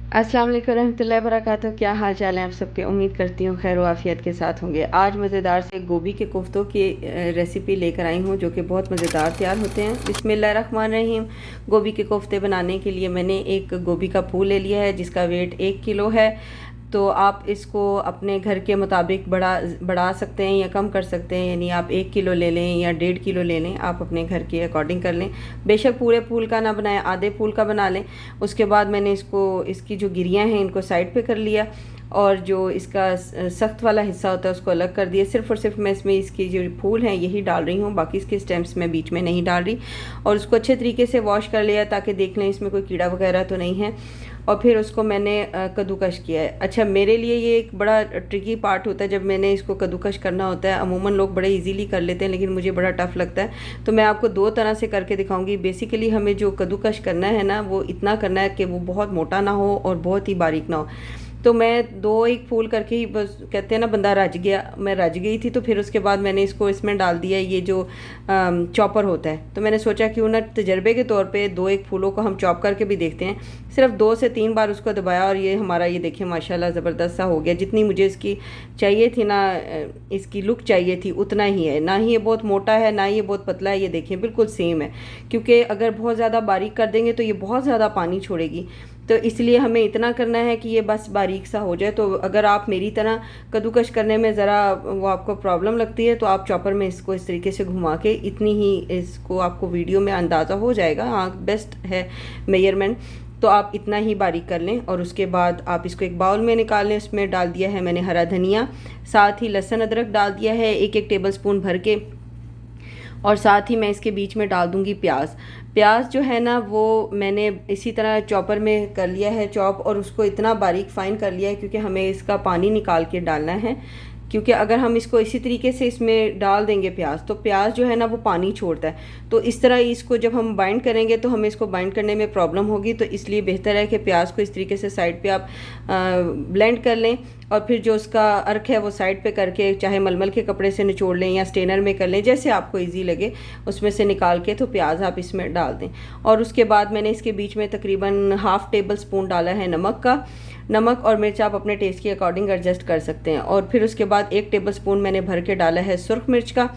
अस्सलाम वालेकुम रहमतुल्लाहि व बरकातहू। क्या हाल चाल है आप सबके? उम्मीद करती हूँ खैर आफियत के साथ होंगे। आज मज़ेदार से गोभी के कोफ्तों की रेसिपी लेकर आई हूँ जो कि बहुत मज़ेदार तैयार होते हैं। बिस्मिल्लाहिर्रहमानिर्रहीम। गोभी के कोफ्ते बनाने के लिए मैंने एक गोभी का फूल ले लिया है जिसका वेट 1 किलो है। तो आप इसको अपने घर के मुताबिक बढ़ा सकते हैं या कम कर सकते हैं, यानी आप 1 किलो ले लें या 1.5 किलो ले लें, आप अपने घर के अकॉर्डिंग कर लें। बेशक पूरे फूल का ना बनाएं, आधे फूल का बना लें। उसके बाद मैंने इसकी जो गिरियाँ हैं इनको साइड पे कर लिया और जो इसका सख्त वाला हिस्सा होता है उसको अलग कर दिया। सिर्फ़ और सिर्फ मैं इसमें इसकी जो फूल हैं यही डाल रही हूँ, बाकी इसके स्टेम्स मैं बीच में नहीं डाल रही। और उसको अच्छे तरीके से वॉश कर लिया ताकि देख लें इसमें कोई कीड़ा वगैरह तो नहीं है। और फिर उसको मैंने कद्दूकश किया है। अच्छा, मेरे लिए ये एक बड़ा ट्रिकी पार्ट होता है जब मैंने इसको कद्दूकश करना होता है। अमूमन लोग बड़े इजीली कर लेते हैं लेकिन मुझे बड़ा टफ लगता है, तो मैं आपको दो तरह से करके दिखाऊंगी। बेसिकली हमें जो कद्दूकश करना है ना, वो इतना करना है कि वो बहुत मोटा ना हो और बहुत ही बारीक ना हो। तो मैं दो एक फूल करके ही, बस कहते हैं ना बंदा रज गया, मैं रज गई थी। तो फिर उसके बाद मैंने इसमें डाल दिया ये जो चॉपर होता है। तो मैंने सोचा क्यों ना तजर्बे के तौर पे दो एक फूलों को हम चॉप करके भी देखते हैं। सिर्फ 2 से 3 बार उसको दबाया और ये हमारा, ये देखिए माशाल्लाह ज़बरदस्त सा हो गया। जितनी मुझे इसकी चाहिए थी ना, इसकी लुक चाहिए थी, उतना ही है। ना ही ये बहुत मोटा है ना ये बहुत पतला है, ये देखिए बिल्कुल सेम है। क्योंकि अगर बहुत ज़्यादा बारीक कर देंगे तो ये बहुत ज़्यादा पानी छोड़ेगी, तो इसलिए हमें इतना करना है कि ये बस बारीक सा हो जाए। तो अगर आप मेरी तरह कद्दूकश करने में ज़रा वो आपको प्रॉब्लम लगती है तो आप चॉपर में इसको इस तरीके से घुमा के, इतनी ही इसको आपको वीडियो में अंदाज़ा हो जाएगा, हाँ बेस्ट है मेजरमेंट, तो आप इतना ही बारीक कर लें। और उसके बाद आप इसको एक बाउल में निकाल लें। उसमें डाल दिया है मैंने हरा धनिया, साथ ही लहसुन अदरक डाल दिया है 1-1 टेबल स्पून भर के। और साथ ही मैं इसके बीच में डाल दूंगी प्याज। प्याज जो है ना वो मैंने इसी तरह चॉपर में कर लिया है चॉप, और उसको इतना बारीक फाइन कर लिया है क्योंकि हमें इसका पानी निकाल के डालना है। क्योंकि अगर हम इसको इसी तरीके से इसमें डाल देंगे प्याज, तो प्याज जो है ना वो पानी छोड़ता है। तो इस तरह इसको जब हम बाइंड करेंगे तो हमें इसको बाइंड करने में प्रॉब्लम होगी। तो इसलिए बेहतर है कि प्याज को इस तरीके से साइड पे आप ब्लेंड कर लें, और फिर जो उसका अर्क है वो साइड पे करके, चाहे मलमल के कपड़े से निचोड़ लें या स्टेनर में कर लें, जैसे आपको ईजी लगे उसमें से निकाल के तो प्याज आप इसमें डाल दें। और उसके बाद मैंने इसके बीच में तकरीबन हाफ़ टेबल स्पून डाला है नमक का। नमक और मिर्च आप अपने टेस्ट के अकॉर्डिंग एडजस्ट कर सकते हैं। और फिर उसके बाद 1 टेबल स्पून मैंने भर के डाला है सुरख मिर्च का।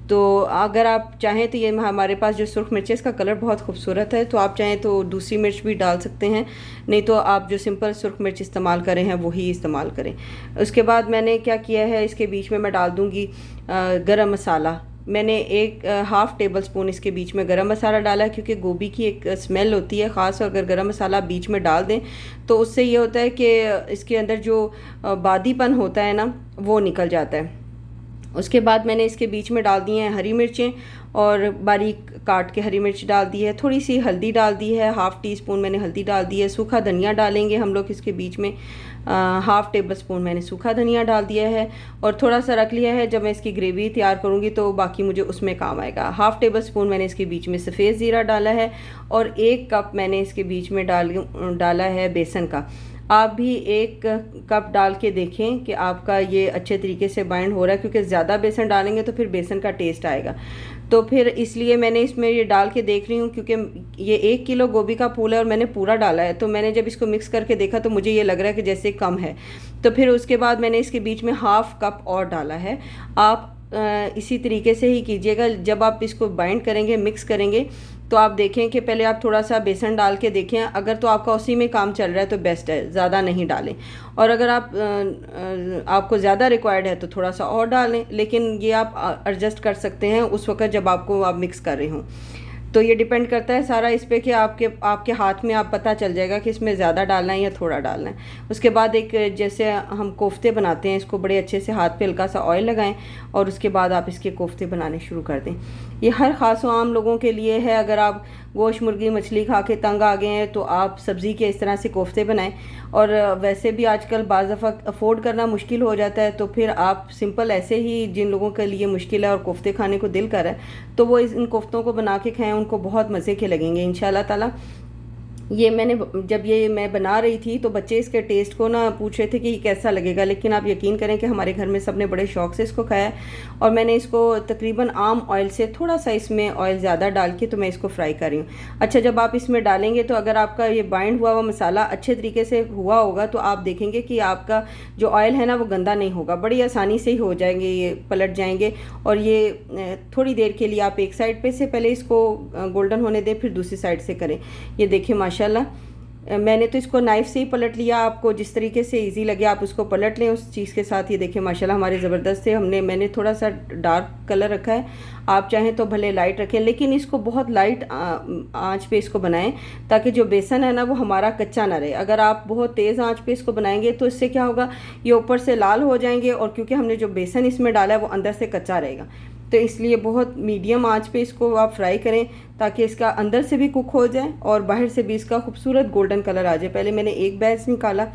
तो अगर आप चाहें तो ये हमारे पास जो सुरख मिर्च है इसका कलर बहुत खूबसूरत है, तो आप चाहें तो दूसरी मिर्च भी डाल सकते हैं, नहीं तो आप जो सिंपल सुरख मिर्च इस्तेमाल करें हैं वही इस्तेमाल करें। उसके बाद मैंने क्या किया है, इसके बीच में मैं डाल दूँगी गरम मसाला। मैंने एक हाफ़ टेबल स्पून इसके बीच में गरम मसाला डाला है, क्योंकि गोभी की एक स्मेल होती है ख़ास, और अगर गरम मसाला बीच में डाल दें तो उससे ये होता है कि इसके अंदर जो बादीपन होता है ना वो निकल जाता है। उसके बाद मैंने इसके बीच में डाल दी हैं हरी मिर्चें, और बारीक काट के हरी मिर्च डाल दी है। थोड़ी सी हल्दी डाल दी है, हाफ़ टी स्पून मैंने हल्दी डाल दी है। सूखा धनिया डालेंगे हम लोग इसके बीच में, हाफ़ टेबल स्पून मैंने सूखा धनिया डाल दिया है। और थोड़ा सा रख लिया है, जब मैं इसकी ग्रेवी तैयार करूँगी तो बाकी मुझे उसमें काम आएगा। हाफ़ टेबल स्पून मैंने इसके बीच में सफ़ेद ज़ीरा डाला है, और 1 कप मैंने इसके बीच में डाला है बेसन का। आप भी 1 कप डाल के देखें कि आपका ये अच्छे तरीके से बाइंड हो रहा है, क्योंकि ज़्यादा बेसन डालेंगे तो फिर बेसन का टेस्ट आएगा। तो फिर इसलिए मैंने इसमें ये डाल के देख रही हूँ, क्योंकि ये 1 किलो गोभी का फूल है और मैंने पूरा डाला है। तो मैंने जब इसको मिक्स करके देखा तो मुझे ये लग रहा है कि जैसे कम है। तो फिर उसके बाद मैंने इसके बीच में हाफ़ कप और डाला है। आप इसी तरीके से ही कीजिएगा। जब आप इसको बाइंड करेंगे, मिक्स करेंगे, तो आप देखें कि पहले आप थोड़ा सा बेसन डाल के देखें। अगर तो आपका उसी में काम चल रहा है तो बेस्ट है, ज़्यादा नहीं डालें। और अगर आपको ज़्यादा रिक्वायर्ड है तो थोड़ा सा और डालें, लेकिन ये आप एडजस्ट कर सकते हैं उस वक्त जब आप मिक्स कर रहे हों। तो ये डिपेंड करता है सारा इस पे कि आपके हाथ में आप पता चल जाएगा कि इसमें ज़्यादा डालना है या थोड़ा डालना है। उसके बाद एक, जैसे हम कोफ्ते बनाते हैं, इसको बड़े अच्छे से हाथ पे हल्का सा ऑयल लगाएं और उसके बाद आप इसके कोफ्ते बनाने शुरू कर दें। ये हर ख़ास आम लोगों के लिए है। अगर आप गोश्त, मुर्गी, मछली खा के तंग आ गए हैं तो आप सब्ज़ी के इस तरह से कोफ्ते बनाएं। और वैसे भी आजकल बाज़ दफ़ा अफोर्ड करना मुश्किल हो जाता है, तो फिर आप सिंपल ऐसे ही, जिन लोगों के लिए मुश्किल है और कोफ्ते खाने को दिल कर रहा है, तो वो इन कोफ्तों को बना के खाएं, उनको बहुत मज़े के लगेंगे इंशाल्लाह ताला। ये मैंने जब ये मैं बना रही थी तो बच्चे इसके टेस्ट को ना पूछ रहे थे कि ये कैसा लगेगा, लेकिन आप यकीन करें कि हमारे घर में सब ने बड़े शौक से इसको खाया है। और मैंने इसको तकरीबन आम ऑयल से थोड़ा सा इसमें ऑयल ज़्यादा डाल के तो मैं इसको फ्राई कर रही हूँ। अच्छा, जब आप इसमें डालेंगे तो अगर आपका ये बाइंड हुआ हुआ मसाला अच्छे तरीके से हुआ होगा तो आप देखेंगे कि आपका जो ऑयल है ना वो गंदा नहीं होगा, बड़ी आसानी से ही हो जाएंगे, ये पलट जाएंगे। और ये थोड़ी देर के लिए आप एक साइड पे से पहले इसको गोल्डन होने दें, फिर दूसरी साइड से करें। ये देखिए माशाल्लाह मैंने तो इसको नाइफ़ से ही पलट लिया, आपको जिस तरीके से इजी लगे आप उसको पलट लें उस चीज़ के साथ। ये देखिए माशाल्लाह हमारे ज़बरदस्त है। मैंने थोड़ा सा डार्क कलर रखा है, आप चाहें तो भले लाइट रखें, लेकिन इसको बहुत लाइट आंच पे इसको बनाएं ताकि जो बेसन है ना वो हमारा कच्चा ना रहे। अगर आप बहुत तेज़ आंच पे इसको बनाएंगे तो इससे क्या होगा, ये ऊपर से लाल हो जाएंगे और क्योंकि हमने जो बेसन इसमें डाला है वो अंदर से कच्चा रहेगा। तो इसलिए बहुत मीडियम आंच पे इसको आप फ्राई करें ताकि इसका अंदर से भी कुक हो जाए और बाहर से भी इसका खूबसूरत गोल्डन कलर आ जाए। पहले मैंने एक बैच निकाला,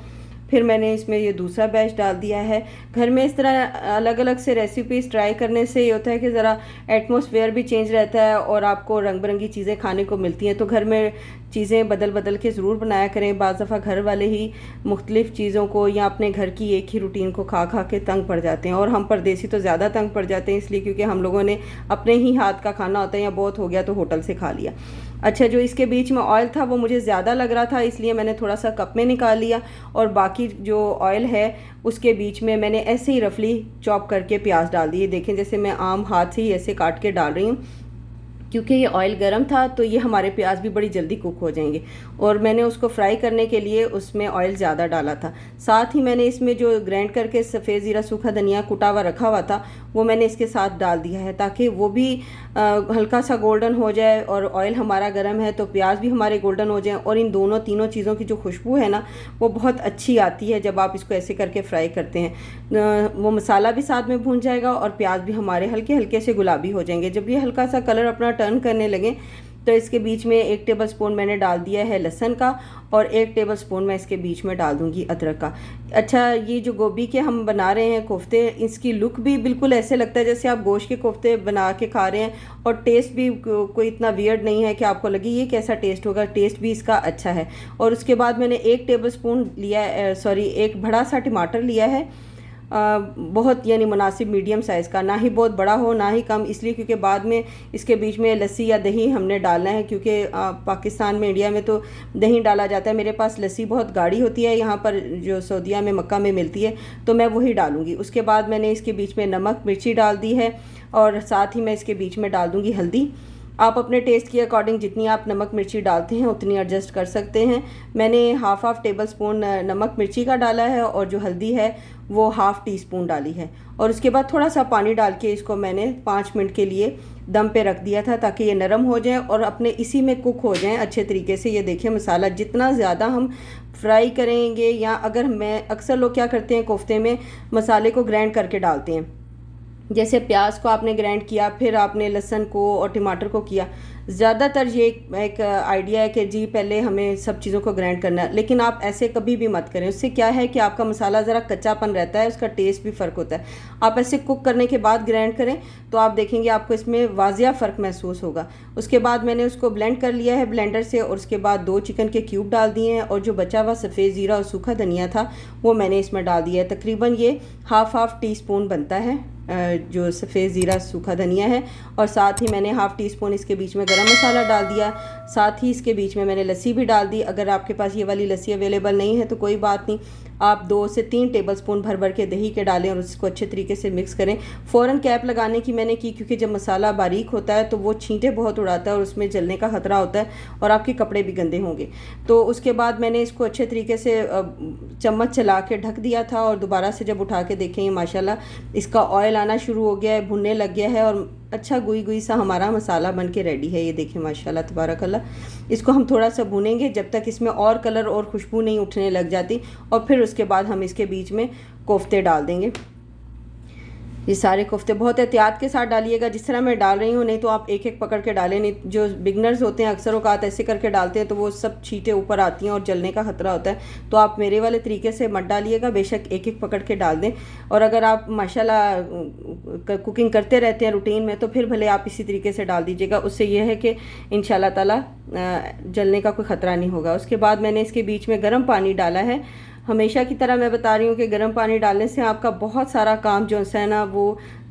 फिर मैंने इसमें ये दूसरा बैच डाल दिया है। घर में इस तरह अलग अलग से रेसिपीज़ ट्राई करने से ये होता है कि ज़रा एटमॉस्फेयर भी चेंज रहता है और आपको रंग बिरंगी चीज़ें खाने को मिलती हैं। तो घर में चीज़ें बदल बदल के ज़रूर बनाया करें। बाज़ दफ़ा घर वाले ही मुख्तलिफ़ चीज़ों को या अपने घर की एक ही रूटीन को खा खा के तंग पड़ जाते हैं, और हम परदेसी तो ज़्यादा तंग पड़ जाते हैं इसलिए क्योंकि हम लोगों ने अपने ही हाथ का खाना होता है, या बहुत हो गया तो होटल से खा लिया। अच्छा, जो इसके बीच में ऑयल था वो मुझे ज़्यादा लग रहा था, इसलिए मैंने थोड़ा सा कप में निकाल लिया, और बाकी जो ऑयल है उसके बीच में मैंने ऐसे ही रफली चॉप करके प्याज डाल दिए। देखें जैसे मैं आम हाथ से ही ऐसे काट के डाल रही हूँ, क्योंकि ये ऑयल गर्म था तो ये हमारे प्याज भी बड़ी जल्दी कुक हो जाएंगे। और मैंने उसको फ्राई करने के लिए उसमें ऑयल ज़्यादा डाला था। साथ ही मैंने इसमें जो ग्राइंड करके सफ़ेद ज़ीरा सूखा धनिया कुटा हुआ रखा हुआ था वो मैंने इसके साथ डाल दिया है ताकि वो भी हल्का सा गोल्डन हो जाए, और ऑयल हमारा गर्म है तो प्याज भी हमारे गोल्डन हो जाए। और इन दोनों तीनों चीज़ों की जो खुशबू है ना वो बहुत अच्छी आती है जब आप इसको ऐसे करके फ्राई करते हैं। वो मसाला भी साथ में भून जाएगा और प्याज भी हमारे हल्के हल्के से गुलाबी हो जाएंगे। जब ये हल्का सा कलर अपना टर्न करने लगे तो इसके बीच में 1 टेबल स्पून मैंने डाल दिया है लहसुन का, और 1 टेबल स्पून मैं इसके बीच में डाल दूंगी अदरक का। अच्छा, ये जो गोभी के हम बना रहे हैं कोफ्ते, इसकी लुक भी बिल्कुल ऐसे लगता है जैसे आप गोश्त के कोफ्ते बना के खा रहे हैं, और टेस्ट भी कोई इतना वियर्ड नहीं है कि आपको लगे ये कैसा टेस्ट होगा। टेस्ट भी इसका अच्छा है। और उसके बाद मैंने 1 टेबल स्पून लिया, एक बड़ा सा टमाटर लिया है, बहुत यानी मुनासिब मीडियम साइज़ का, ना ही बहुत बड़ा हो ना ही कम, इसलिए क्योंकि बाद में इसके बीच में लस्सी या दही हमने डालना है, क्योंकि पाकिस्तान में, इंडिया में तो दही डाला जाता है। मेरे पास लस्सी बहुत गाढ़ी होती है, यहाँ पर जो सऊदीया में मक्का में मिलती है, तो मैं वही डालूँगी। उसके बाद मैंने इसके बीच में नमक मिर्ची डाल दी है, और साथ ही मैं इसके बीच में डाल दूँगी हल्दी। आप अपने टेस्ट के अकॉर्डिंग जितनी आप नमक मिर्ची डालते हैं उतनी एडजस्ट कर सकते हैं। मैंने हाफ टेबल स्पून नमक मिर्ची का डाला है, और जो हल्दी है वो ½ टीस्पून डाली है। और उसके बाद थोड़ा सा पानी डाल के इसको मैंने 5 मिनट के लिए दम पे रख दिया था ताकि ये नरम हो जाए और अपने इसी में कुक हो जाएं अच्छे तरीके से। ये देखिए मसाला जितना ज़्यादा हम फ्राई करेंगे, या अगर मैं अक्सर लोग क्या करते हैं कोफ्ते में मसाले को ग्राइंड करके डालते हैं, जैसे प्याज को आपने ग्राइंड किया फिर आपने लहसुन को और टमाटर को किया। ज़्यादातर ये एक आइडिया है कि जी पहले हमें सब चीज़ों को ग्राइंड करना है, लेकिन आप ऐसे कभी भी मत करें। उससे क्या है कि आपका मसाला ज़रा कच्चापन रहता है, उसका टेस्ट भी फ़र्क होता है। आप ऐसे कुक करने के बाद ग्राइंड करें तो आप देखेंगे आपको इसमें वाजिया फ़र्क महसूस होगा। उसके बाद मैंने उसको ब्लेंड कर लिया है ब्लेंडर से, और उसके बाद 2 चिकन के क्यूब डाल दिए हैं, और जो बचा हुआ सफ़ेद ज़ीरा और सूखा धनिया था वो मैंने इसमें डाल दिया है। तकरीबन ये हाफ टीस्पून बनता है जो सफ़ेद ज़ीरा सूखा धनिया है, और साथ ही मैंने ½ टीस्पून इसके बीच में गरम मसाला डाल दिया। साथ ही इसके बीच में मैंने लस्सी भी डाल दी। अगर आपके पास ये वाली लस्सी अवेलेबल नहीं है तो कोई बात नहीं, आप 2 से 3 टेबलस्पून भर के दही के डालें और उसको अच्छे तरीके से मिक्स करें। फ़ौरन कैप लगाने की मैंने की, क्योंकि जब मसाला बारीक होता है तो वो छींटे बहुत उड़ाता है और उसमें जलने का ख़तरा होता है और आपके कपड़े भी गंदे होंगे। तो उसके बाद मैंने इसको अच्छे तरीके से चम्मच चला के ढक दिया था, और दोबारा से जब उठा के देखें माशाल्लाह इसका ऑयल आना शुरू हो गया है, भुनने लग गया है, और अच्छा गुई गुई सा हमारा मसाला बन के रेडी है। ये देखें माशाल्लाह तबारकल्लाह। इसको हम थोड़ा सा भुनेंगे जब तक इसमें और कलर और खुशबू नहीं उठने लग जाती, और फिर उसके बाद हम इसके बीच में कोफ्ते डाल देंगे। ये सारे कोफ्ते बहुत एहतियात के साथ डालिएगा, जिस तरह मैं डाल रही हूँ, नहीं तो आप एक एक पकड़ के डालें। नहीं, जो बिगनर्स होते हैं अक्सर औकात ऐसे करके डालते हैं तो वो सब छींटे ऊपर आती हैं और जलने का ख़तरा होता है। तो आप मेरे वाले तरीके से मत डालिएगा, बेशक एक एक पकड़ के डाल दें। और अगर आप माशाल्लाह कुकिंग करते रहते हैं रूटीन में, तो फिर भले आप इसी तरीके से डाल दीजिएगा। उससे यह है कि इंशाल्लाह ताला जलने का कोई ख़तरा नहीं होगा। उसके बाद मैंने इसके बीच में गर्म पानी डाला है। हमेशा की तरह मैं बता रही हूँ कि गर्म पानी डालने से आपका बहुत सारा काम जो है ना वो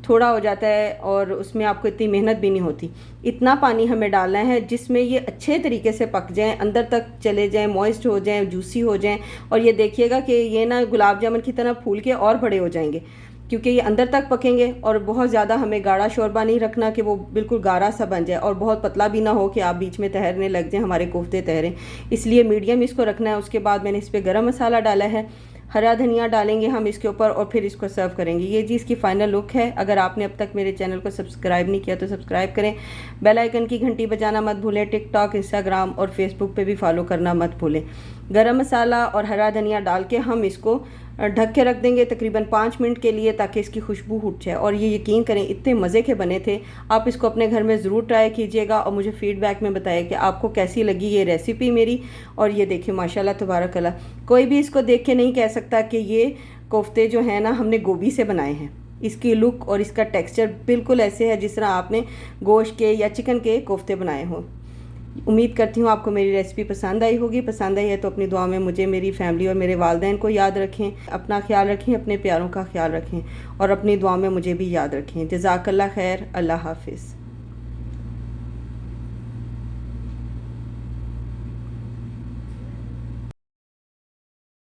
थोड़ा हो जाता है और उसमें आपको इतनी मेहनत भी नहीं होती। इतना पानी हमें डालना है जिसमें ये अच्छे तरीके से पक जाएं, अंदर तक चले जाएं, मॉइस्ट हो जाएं, जूसी हो जाएं। और ये देखिएगा कि ये ना गुलाब जामुन की तरह फूल के और बड़े हो जाएंगे, क्योंकि ये अंदर तक पकेंगे। और बहुत ज़्यादा हमें गाढ़ा शोरबा नहीं रखना कि वो बिल्कुल गाढ़ा सा बन जाए, और बहुत पतला भी ना हो कि आप बीच में तैरने लग जाएं, हमारे कोफ्ते तैरें। इसलिए मीडियम इसको रखना है। उसके बाद मैंने इस पर गरम मसाला डाला है, हरा धनिया डालेंगे हम इसके ऊपर, और फिर इसको सर्व करेंगे। ये जी इसकी फ़ाइनल लुक है। अगर आपने अब तक मेरे चैनल को सब्सक्राइब नहीं किया तो सब्सक्राइब करें, बेल आइकन की घंटी बजाना मत भूलें, टिकटॉक, इंस्टाग्राम और फेसबुक पे भी फॉलो करना मत भूलें। गरम मसाला और हरा धनिया डाल के हम इसको ढक के रख देंगे तकरीबन 5 मिनट के लिए, ताकि इसकी खुशबू उठ जाए। और ये यकीन करें इतने मज़े के बने थे। आप इसको अपने घर में ज़रूर ट्राई कीजिएगा और मुझे फ़ीडबैक में बताइए कि आपको कैसी लगी ये रेसिपी मेरी। और ये देखिए माशाल्लाह तबारक अल्लाह, कोई भी इसको देख के नहीं कह सकता कि ये कोफ्ते जो हैं ना हमने गोभी से बनाए हैं। इसकी लुक और इसका टेक्सचर बिल्कुल ऐसे है जिस तरह आपने गोश्त के या चिकन के कोफ्ते बनाए हों। उम्मीद करती हूँ आपको मेरी रेसिपी पसंद आई होगी। पसंद आई है तो अपनी दुआ में मुझे, मेरी फैमिली और मेरे वालिदैन को याद रखें। अपना ख्याल रखें, अपने प्यारों का ख्याल रखें और अपनी दुआ में मुझे भी याद रखें। जज़ाकल्लाह खैर। अल्लाह हाफिज़।